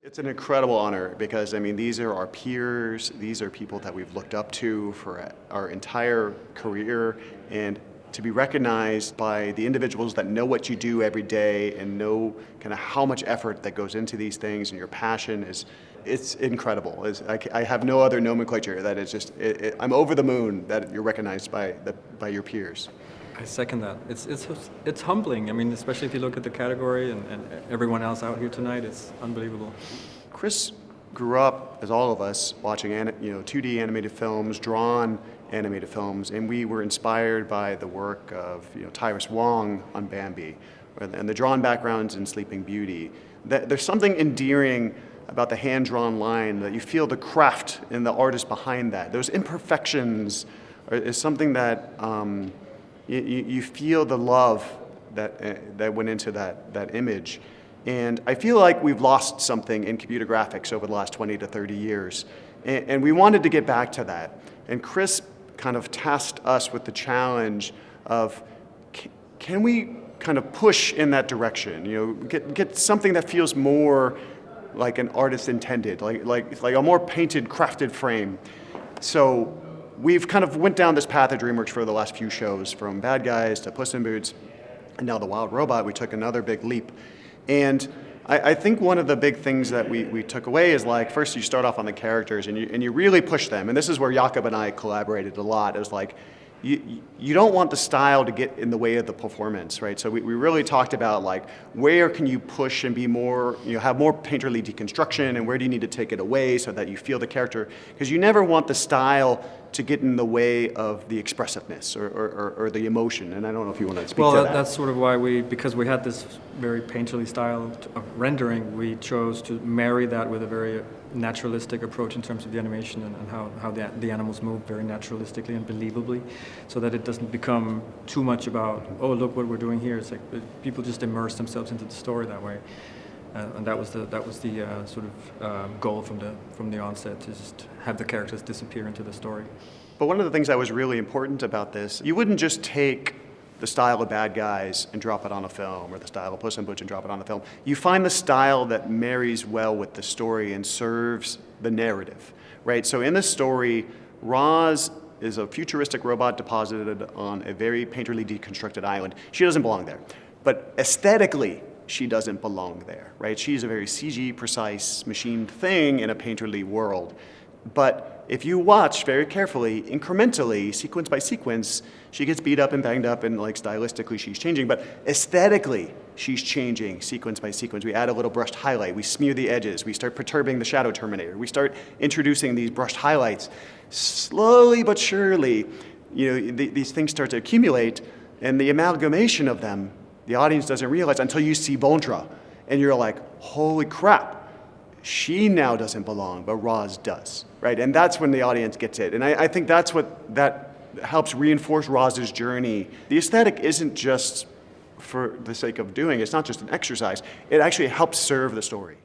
It's an incredible honor because, I mean, these are our peers, these are people that we've looked up to for our entire career, and to be recognized by the individuals that know what you do every day and know kind of how much effort that goes into these things and your passion it's incredible. I have no other nomenclature. That is just, I'm over the moon that you're recognized by your peers. I second that. It's humbling. I mean, especially if you look at the category and everyone else out here tonight, it's unbelievable. Chris grew up, as all of us, watching 2D animated films, drawn animated films, and we were inspired by the work of Tyrus Wong on Bambi, and the drawn backgrounds in Sleeping Beauty. There's something endearing about the hand-drawn line, that you feel the craft and the artist behind that. Those imperfections is something that you feel the love that went into that image. And I feel like we've lost something in computer graphics over the last 20 to 30 years. And we wanted to get back to that. And Chris kind of tasked us with the challenge of, can we kind of push in that direction? Get something that feels more like an artist intended, like a more painted, crafted frame. So we've kind of went down this path at DreamWorks for the last few shows, from Bad Guys to Puss in Boots, and now The Wild Robot. We took another big leap. And I think one of the big things that we took away is, like, first you start off on the characters and you really push them. And this is where Jakob and I collaborated a lot. It was like, you don't want the style to get in the way of the performance, right? So we really talked about, like, where can you push and be more, have more painterly deconstruction, and where do you need to take it away so that you feel the character? Because you never want the style to get in the way of the expressiveness or the emotion. And I don't know if you want to speak to that. Well, that's sort of why because we had this very painterly style of rendering, we chose to marry that with a very naturalistic approach in terms of the animation and how the animals move very naturalistically and believably, so that it doesn't become too much about, oh, look what we're doing here. It's like people just immerse themselves into the story that way. And that was the sort of goal from the onset, to just have the characters disappear into the story. But one of the things that was really important about this, you wouldn't just take the style of Bad Guys and drop it on a film, or the style of Puss in Boots and drop it on a film. You find the style that marries well with the story and serves the narrative, right? So in this story, Roz is a futuristic robot deposited on a very painterly deconstructed island. She doesn't belong there, but aesthetically, she doesn't belong there, right? She's a very CG precise machined thing in a painterly world. But if you watch very carefully, incrementally, sequence by sequence, she gets beat up and banged up, and, like, stylistically she's changing, but aesthetically she's changing sequence by sequence. We add a little brushed highlight, we smear the edges, we start perturbing the shadow terminator, we start introducing these brushed highlights. Slowly but surely, these things start to accumulate, and the amalgamation of them, the audience doesn't realize until you see Bondra, and you're like, holy crap, she now doesn't belong, but Roz does, right? And that's when the audience gets it. And I think that helps reinforce Roz's journey. The aesthetic isn't just for the sake of doing it. It's not just an exercise. It actually helps serve the story.